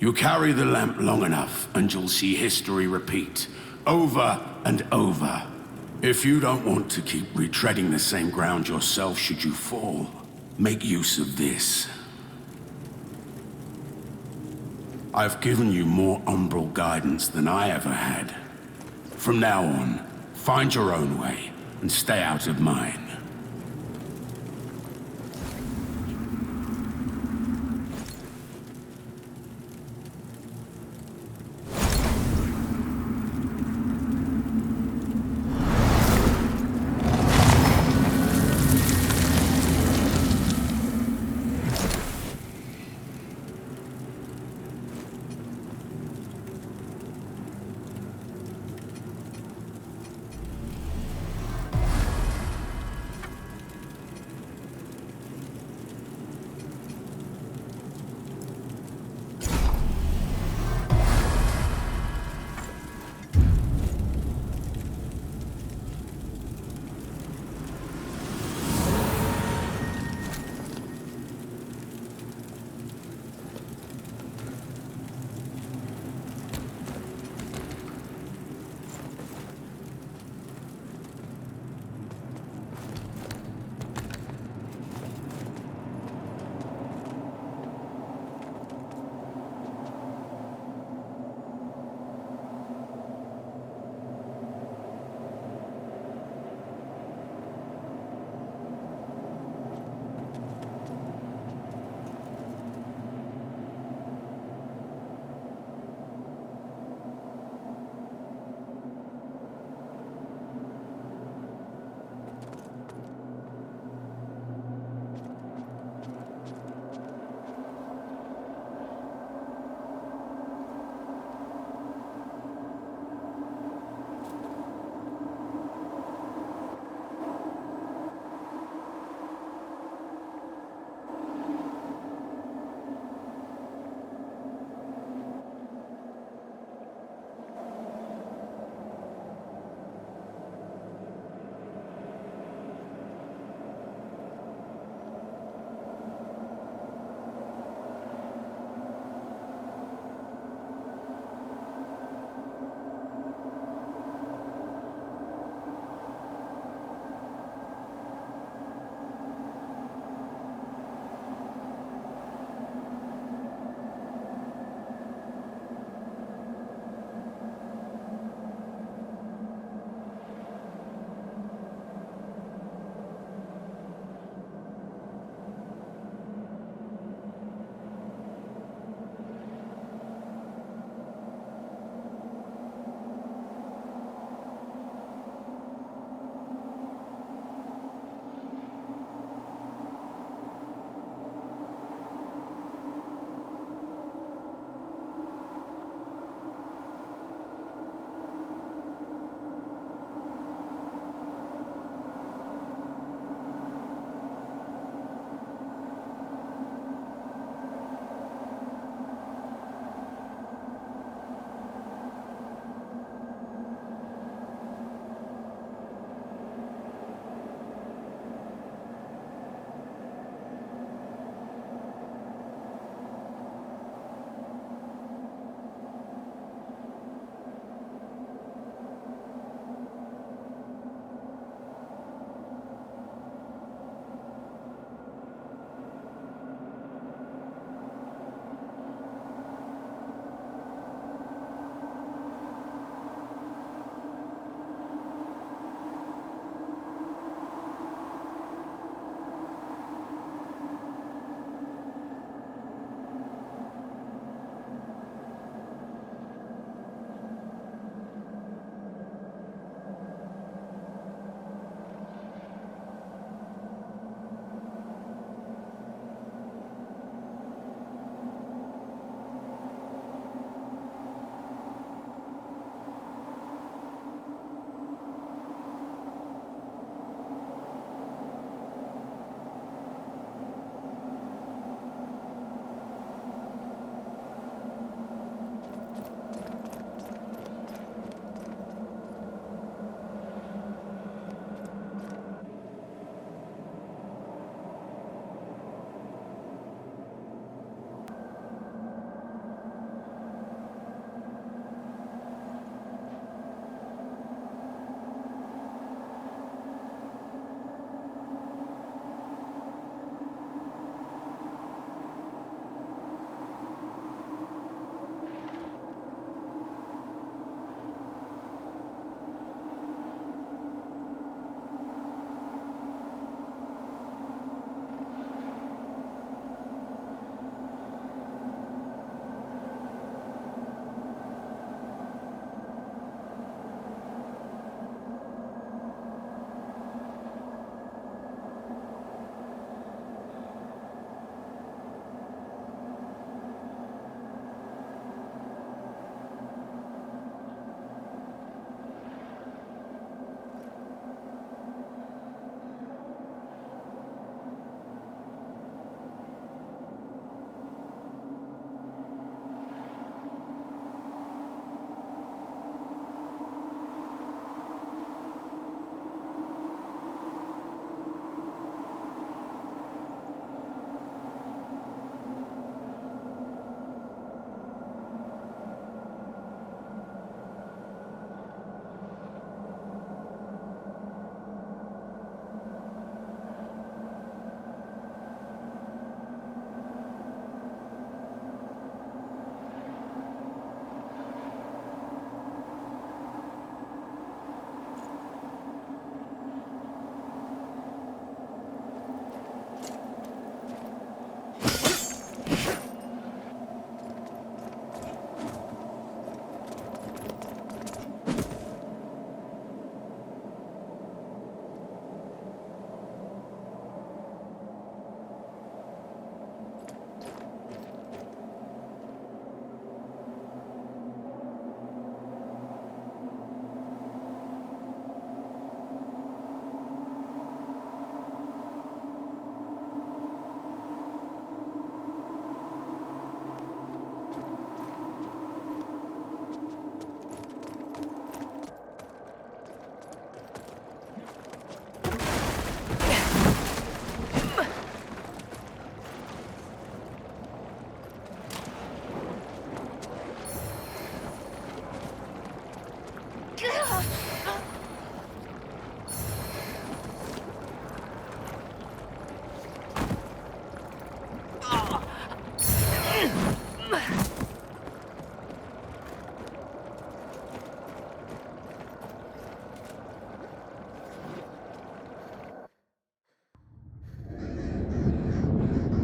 You carry the lamp long enough, and you'll see history repeat, over and over. If you don't want to keep retreading the same ground yourself should you fall, make use of this. I've given you more umbral guidance than I ever had. From now on, find your own way, and stay out of mine.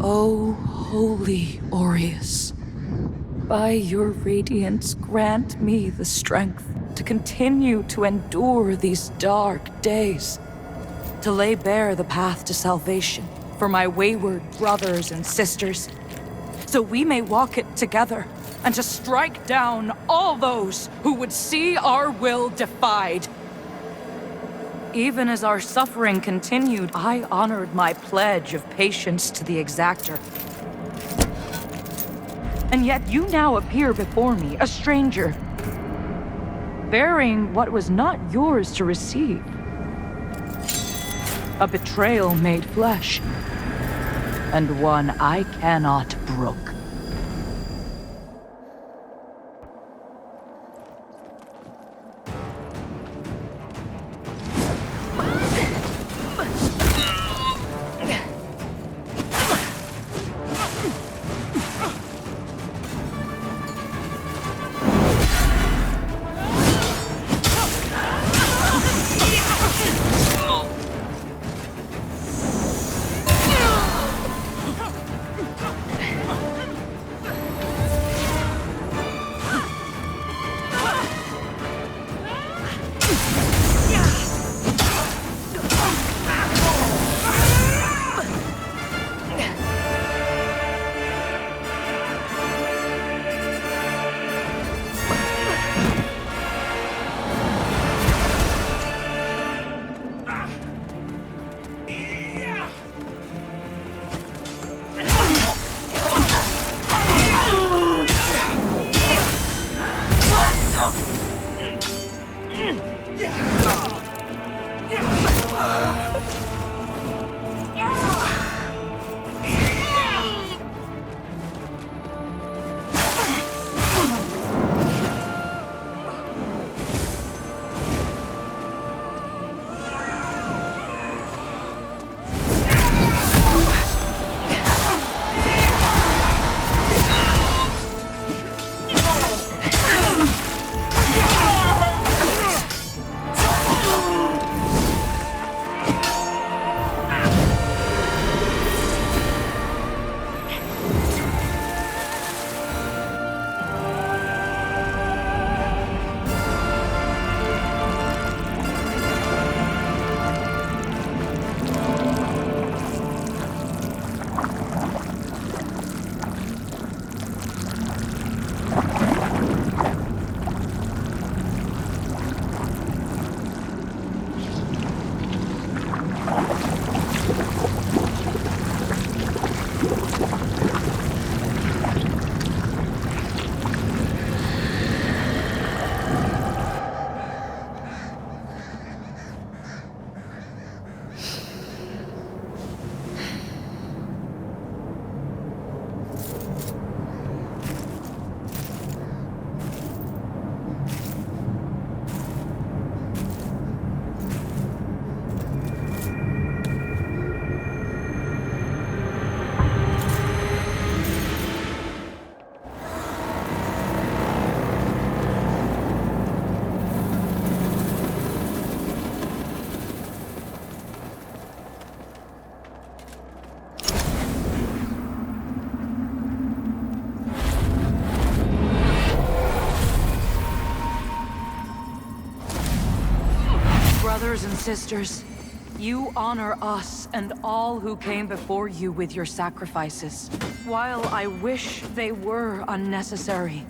O holy Aureus, by your radiance grant me the strength to continue to endure these dark days, to lay bare the path to salvation for my wayward brothers and sisters, so we may walk it together, and to strike down all those who would see our will defied. Even as our suffering continued, I honored my pledge of patience to the Exactor. And yet you now appear before me, a stranger, bearing what was not yours to receive. A betrayal made flesh, and one I cannot brook. Brothers and sisters, you honor us and all who came before you with your sacrifices. While I wish they were unnecessary,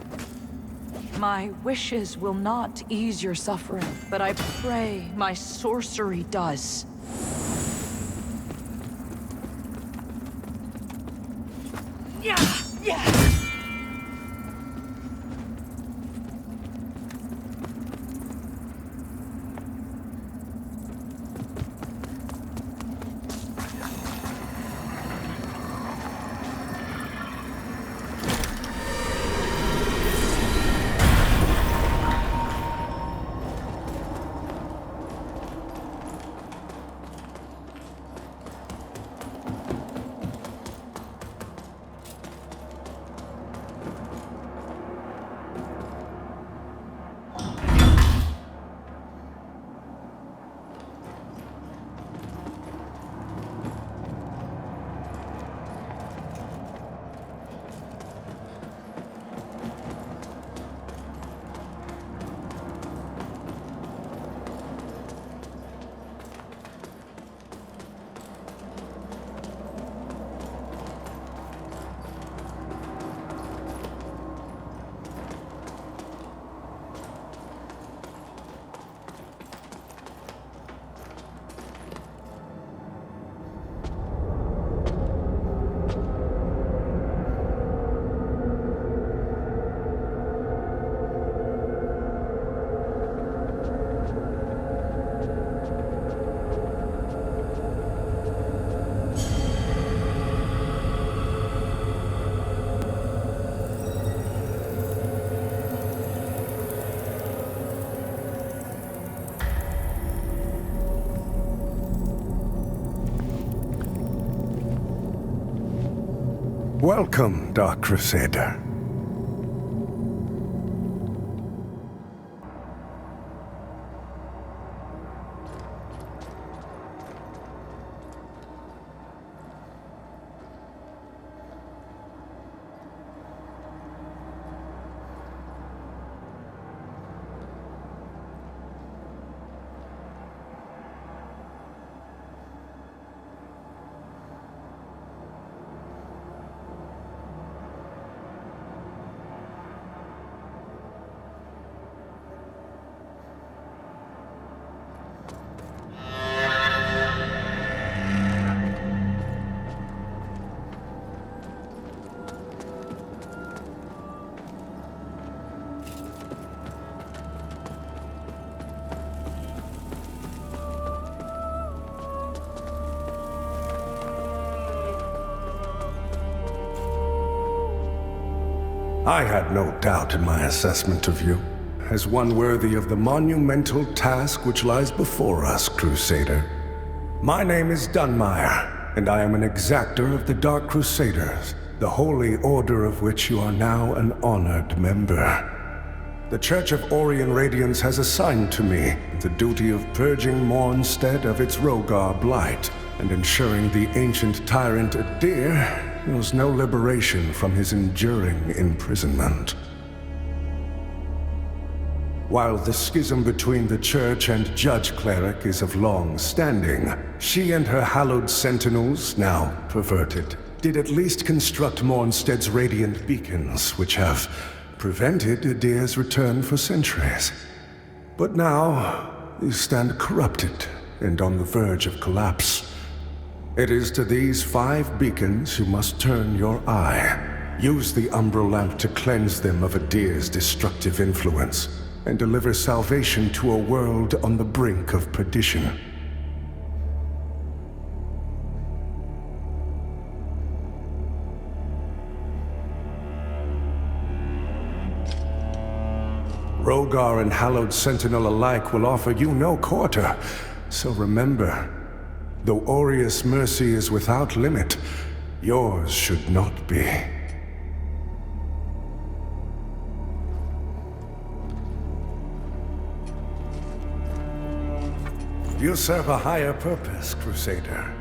my wishes will not ease your suffering, but I pray my sorcery does. Welcome, Dark Crusader. I had no doubt in my assessment of you, as one worthy of the monumental task which lies before us, Crusader. My name is Dunmire, and I am an exactor of the Dark Crusaders, the holy order of which you are now an honored member. The Church of Orien Radiance has assigned to me the duty of purging Mornstead of its Rogar blight, and ensuring the ancient tyrant Adir knows no liberation from his enduring imprisonment. While the schism between the Church and Judge Cleric is of long standing, she and her hallowed sentinels, now perverted, did at least construct Mornstead's radiant beacons, which have prevented Adir's return for centuries. But now, you stand corrupted and on the verge of collapse. It is to these 5 beacons you must turn your eye. Use the Umbral Lamp to cleanse them of Adir's destructive influence, and deliver salvation to a world on the brink of perdition. Rogar and Hallowed Sentinel alike will offer you no quarter, so remember, though Aureus' mercy is without limit, yours should not be. You serve a higher purpose, Crusader.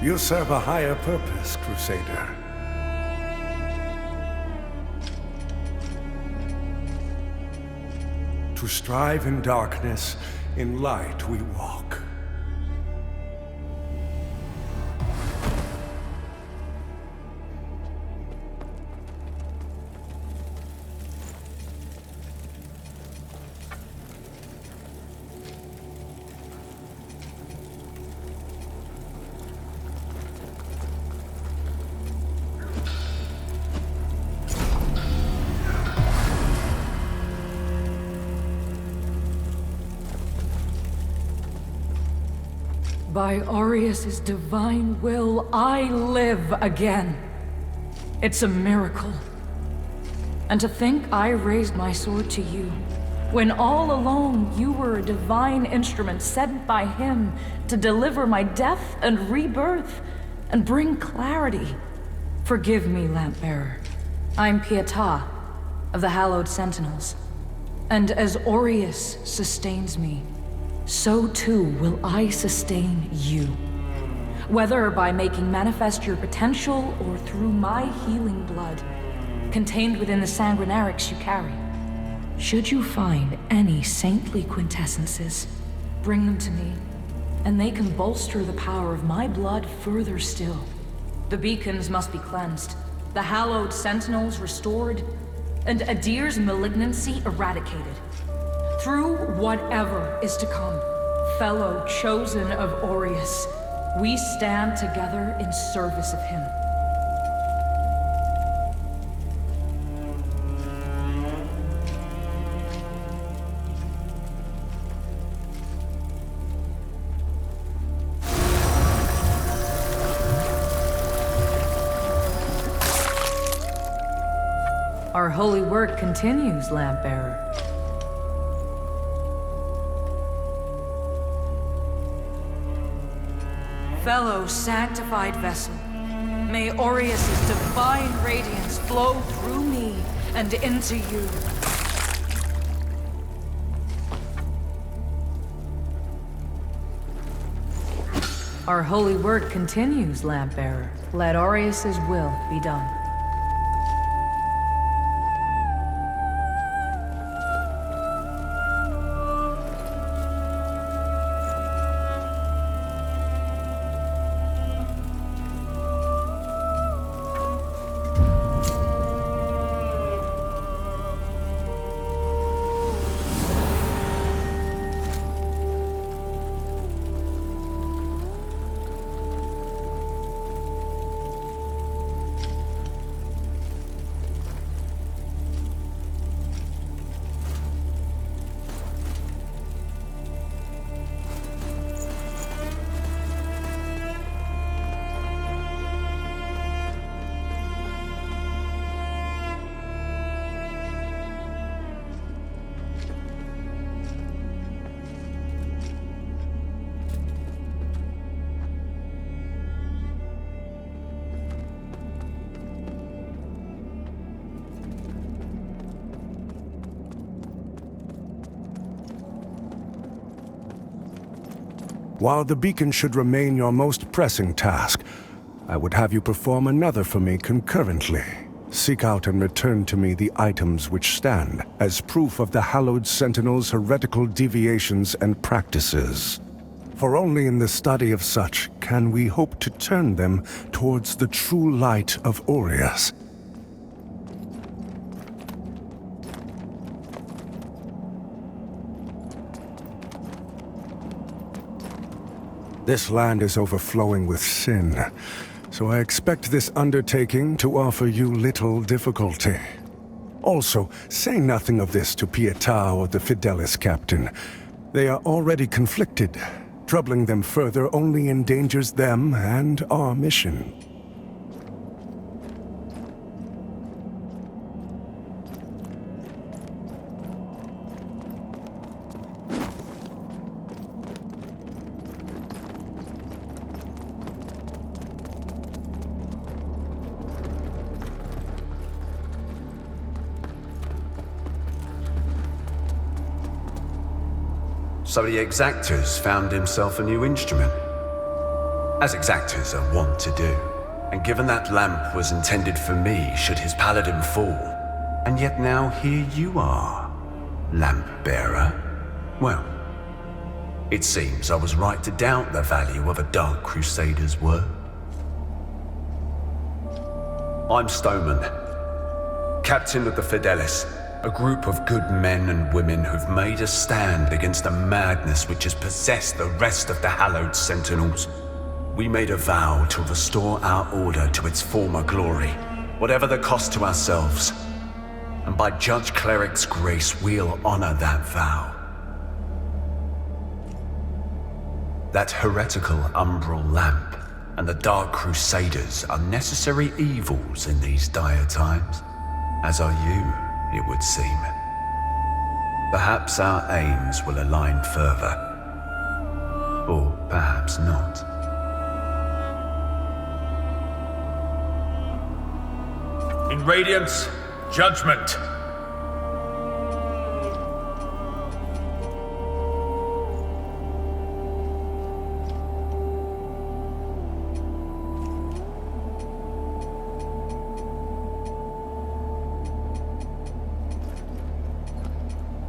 You serve a higher purpose, Crusader. To strive in darkness, in light we walk. By Aureus' divine will, I live again. It's a miracle. And to think I raised my sword to you, when all along you were a divine instrument sent by him to deliver my death and rebirth and bring clarity. Forgive me, Lampbearer. I'm Pietà of the Hallowed Sentinels. And as Aureus sustains me, so too will I sustain you. Whether by making manifest your potential or through my healing blood, contained within the sanguinarics you carry. Should you find any saintly quintessences, bring them to me, and they can bolster the power of my blood further still. The beacons must be cleansed, the Hallowed Sentinels restored, and Adir's malignancy eradicated. Through whatever is to come, fellow chosen of Aureus, we stand together in service of him. Our holy work continues, Lampbearer. Fellow sanctified vessel, may Aureus' divine radiance flow through me and into you. Our holy work continues, Lampbearer. Let Aureus' will be done. While the beacon should remain your most pressing task, I would have you perform another for me concurrently. Seek out and return to me the items which stand as proof of the Hallowed Sentinels' heretical deviations and practices. For only in the study of such can we hope to turn them towards the true light of Aureus. This land is overflowing with sin, so I expect this undertaking to offer you little difficulty. Also, say nothing of this to Pietà or the Fidelis captain. They are already conflicted. Troubling them further only endangers them and our mission. So the Exactors found himself a new instrument, as Exactors are wont to do. And given that lamp was intended for me should his paladin fall, and yet now here you are, Lamp-bearer. Well, it seems I was right to doubt the value of a Dark Crusader's word. I'm Stoneman, captain of the Fidelis. A group of good men and women who've made a stand against the madness which has possessed the rest of the Hallowed Sentinels. We made a vow to restore our order to its former glory, whatever the cost to ourselves. And by Judge Cleric's grace, we'll honor that vow. That heretical umbral lamp and the Dark Crusaders are necessary evils in these dire times, as are you, it would seem. Perhaps our aims will align further, or perhaps not. In Radiance, judgment!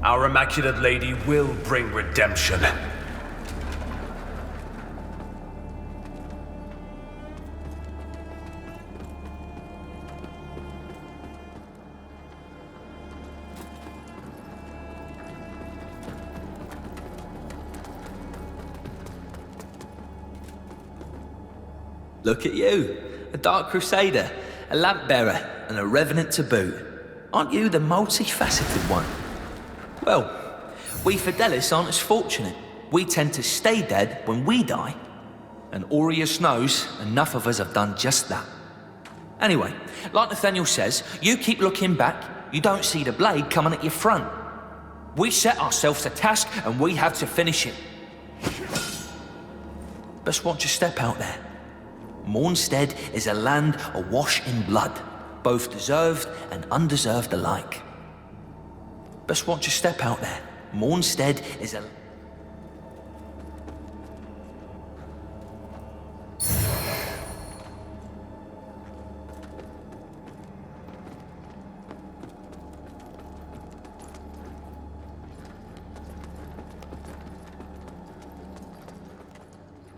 Our Immaculate Lady will bring redemption. Look at you, a Dark Crusader, a lamp bearer, and a revenant to boot. Aren't you the multifaceted one? Well, we Fidelis aren't as fortunate. We tend to stay dead when we die. And Aureus knows enough of us have done just that. Anyway, like Nathaniel says, you keep looking back, you don't see the blade coming at your front. We set ourselves a task and we have to finish it. Best watch your step out there. Mornstead is a land awash in blood, both deserved and undeserved alike. Best watch your step out there. Mornstead is a...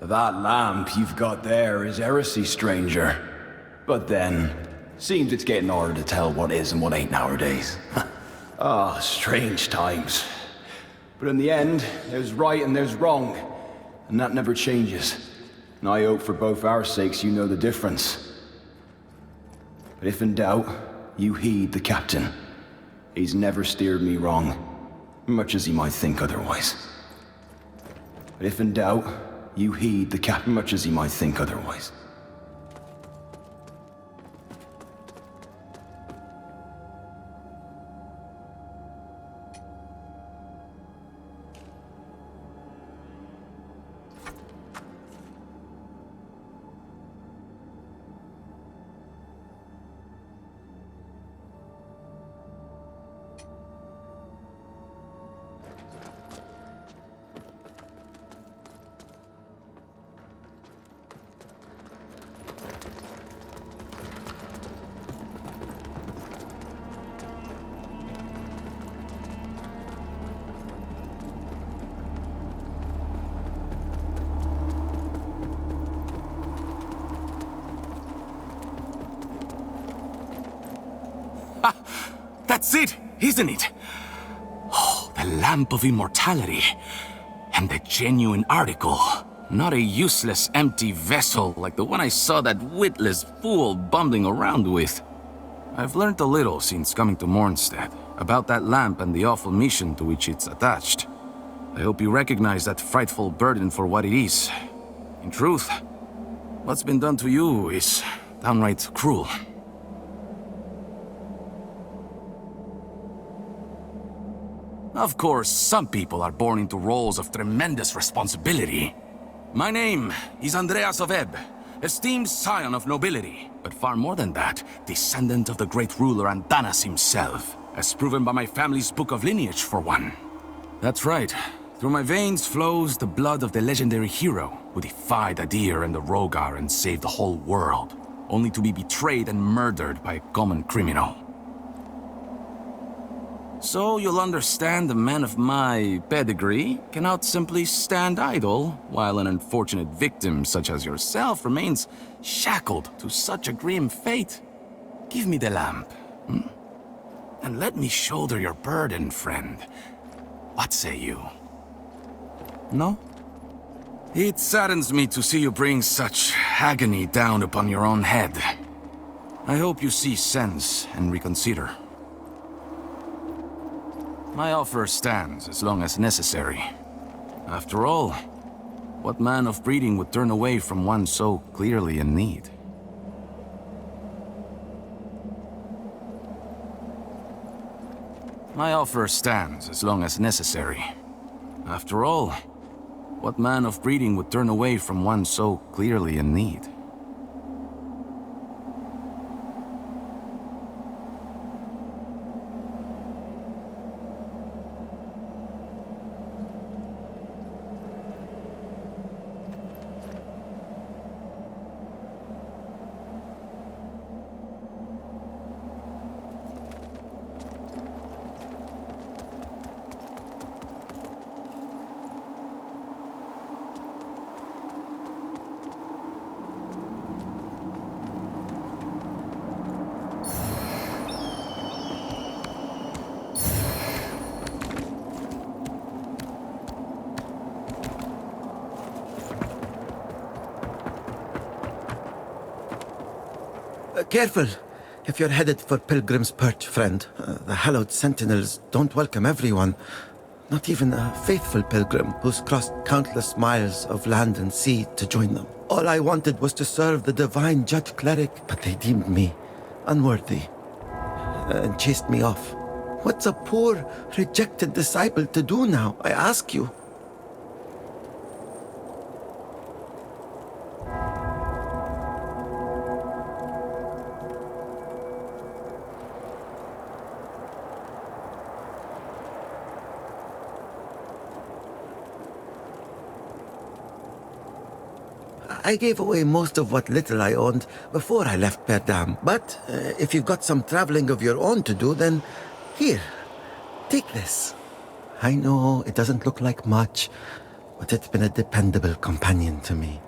That lamp you've got there is heresy, stranger. But then, seems it's getting harder to tell what is and what ain't nowadays. Ah, strange times. But in the end, there's right and there's wrong. And that never changes. And I hope for both our sakes you know the difference. But if in doubt, you heed the captain. He's never steered me wrong, much as he might think otherwise. But if in doubt, you heed the captain, much as he might think otherwise. That's it, isn't it? Oh, the Lamp of Immortality. And the genuine article. Not a useless, empty vessel like the one I saw that witless fool bumbling around with. I've learned a little since coming to Mornstead about that lamp and the awful mission to which it's attached. I hope you recognize that frightful burden for what it is. In truth, what's been done to you is downright cruel. Of course, some people are born into roles of tremendous responsibility. My name is Andreas of Ebb, esteemed scion of nobility, but far more than that, descendant of the great ruler Antanas himself, as proven by my family's book of lineage, for one. That's right. Through my veins flows the blood of the legendary hero who defied Adir and the Rogar and saved the whole world, only to be betrayed and murdered by a common criminal. So you'll understand a man of my pedigree cannot simply stand idle, while an unfortunate victim such as yourself remains shackled to such a grim fate. Give me the lamp, and let me shoulder your burden, friend. What say you? No? It saddens me to see you bring such agony down upon your own head. I hope you see sense and reconsider. My offer stands as long as necessary. After all, What man of breeding would turn away from one so clearly in need? My offer stands as long as necessary. After all, what man of breeding would turn away from one so clearly in need? Careful! If you're headed for Pilgrim's Perch, friend. The hallowed sentinels don't welcome everyone. Not even a faithful pilgrim who's crossed countless miles of land and sea to join them. All I wanted was to serve the divine judge cleric, but they deemed me unworthy and chased me off. What's a poor, rejected disciple to do now, I ask you? I gave away most of what little I owned before I left Perdam. But if you've got some traveling of your own to do, then here, take this. I know it doesn't look like much, but it's been a dependable companion to me.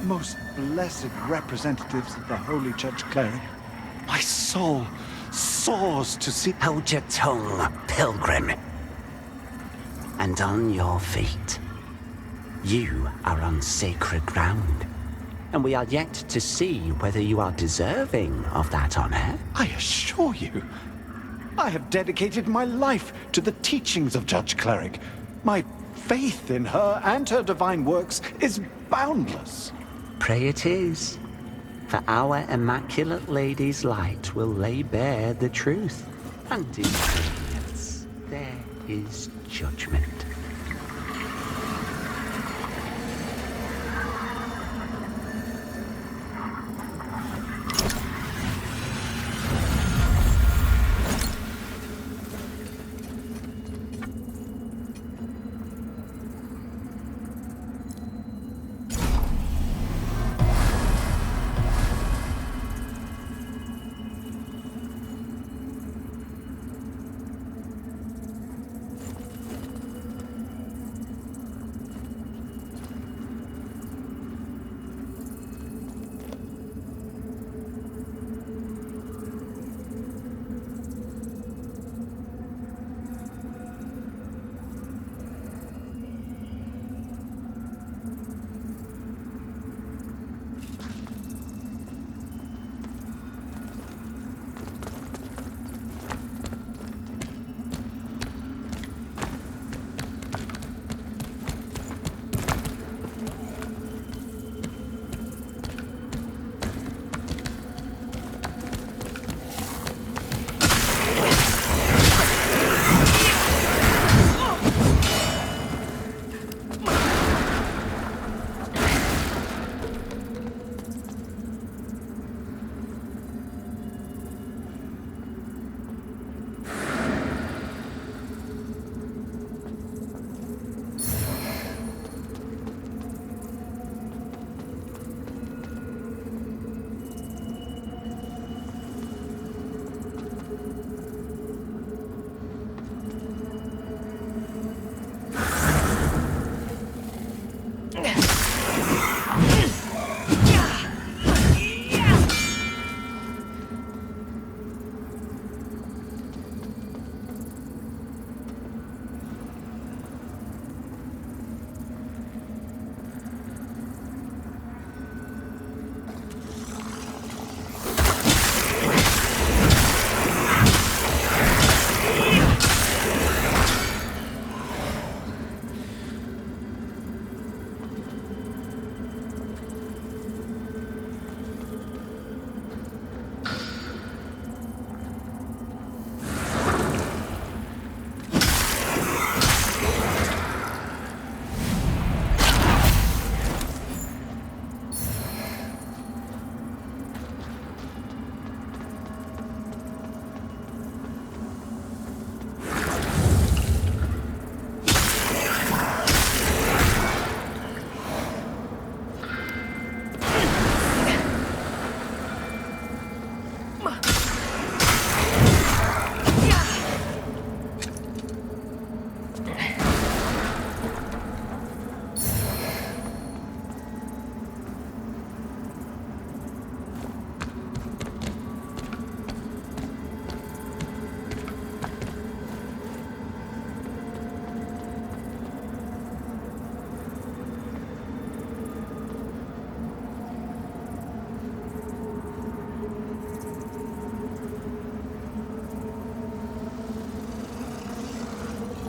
Most blessed representatives of the Holy Judge Cleric, my soul soars to see... Hold your tongue, pilgrim. And on your feet. You are on sacred ground, and we are yet to see whether you are deserving of that honor. I assure you, I have dedicated my life to the teachings of Judge Cleric. My faith in her and her divine works is boundless. Pray it is, for our Immaculate Lady's light will lay bare the truth, and in obedience there is judgment.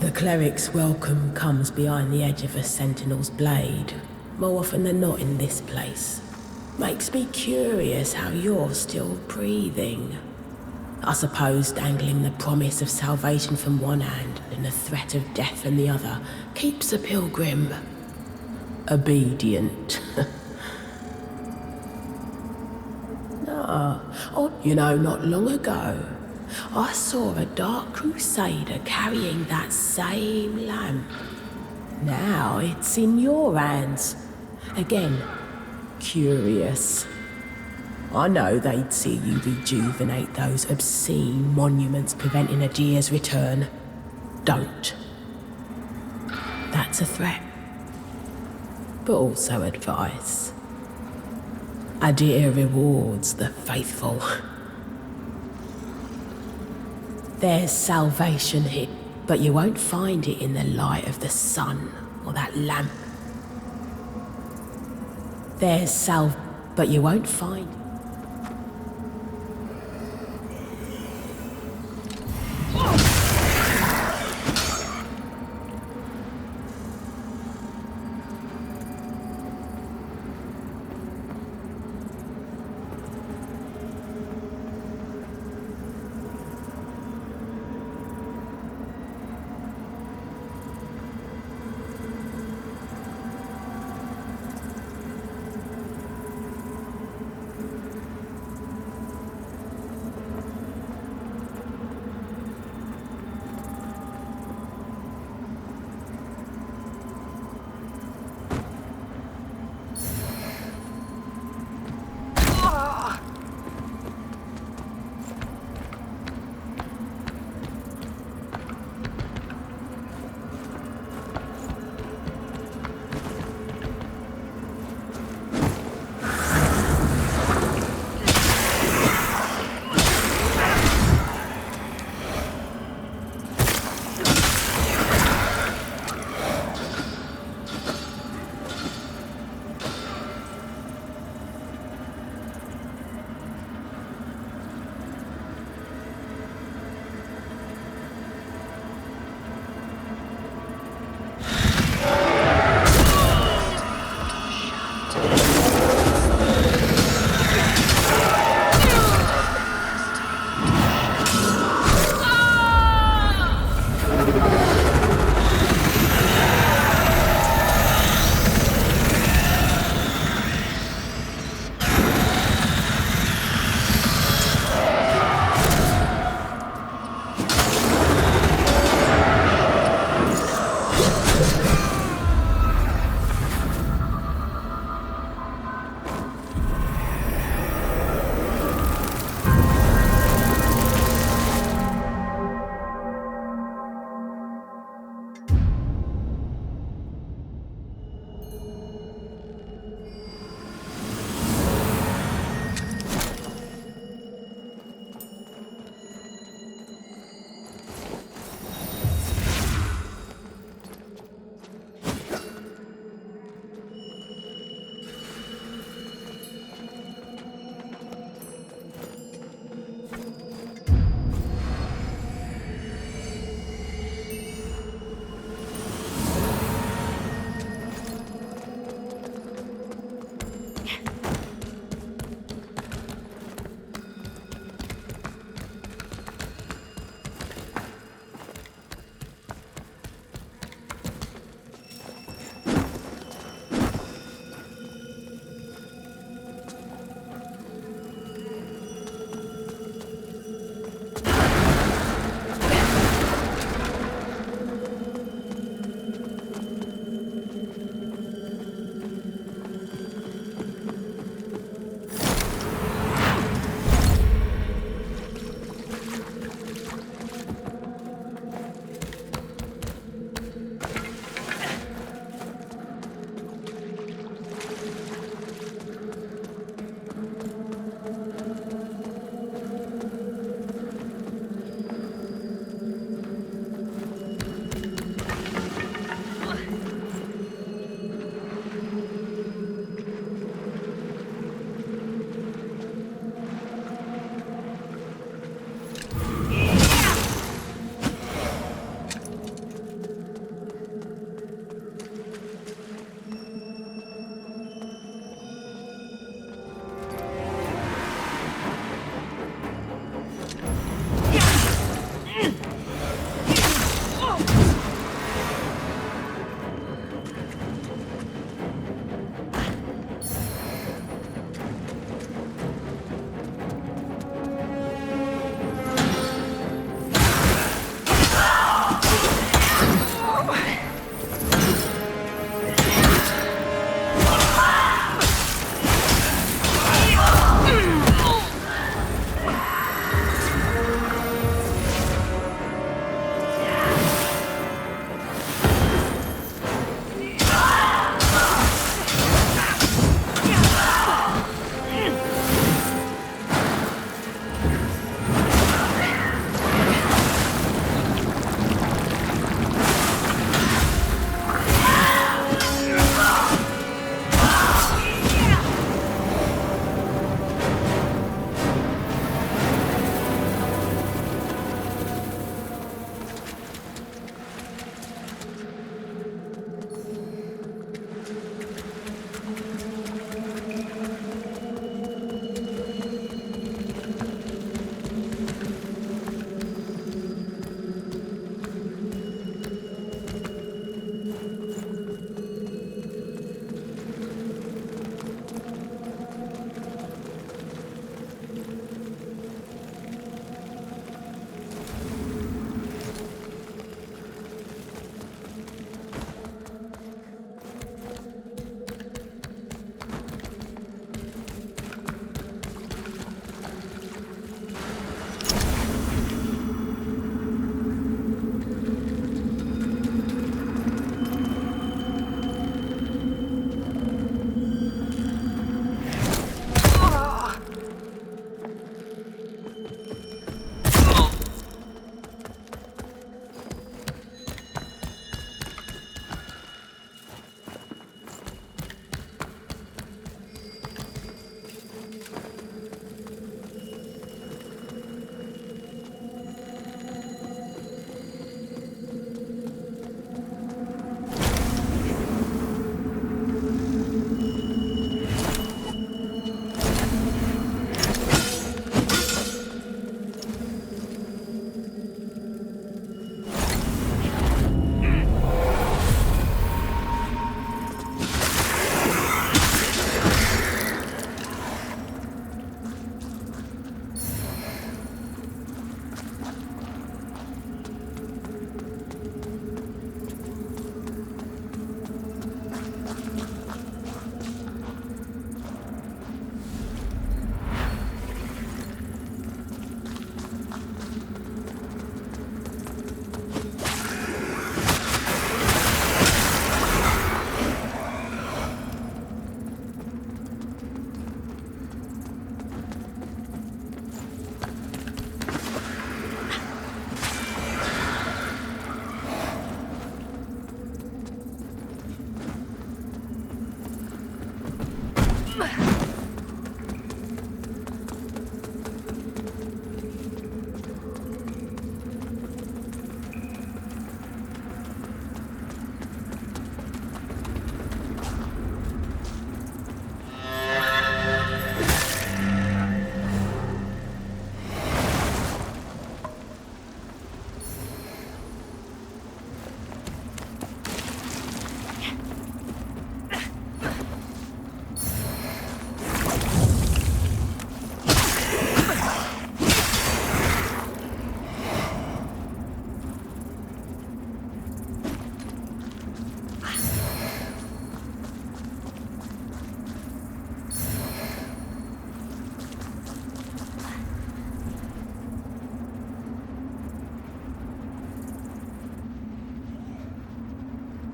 The cleric's welcome comes behind the edge of a sentinel's blade, more often than not in this place. Makes me curious how you're still breathing. I suppose dangling the promise of salvation from one hand and the threat of death from the other keeps a pilgrim obedient. You know, not long ago, I saw a Dark Crusader carrying that same lamp. Now it's in your hands. Again, curious. I know they'd see you rejuvenate those obscene monuments preventing Adir's return. Don't. That's a threat. But also advice. Adir rewards the faithful. There's salvation here, but you won't find it in the light of the sun or that lamp. But you won't find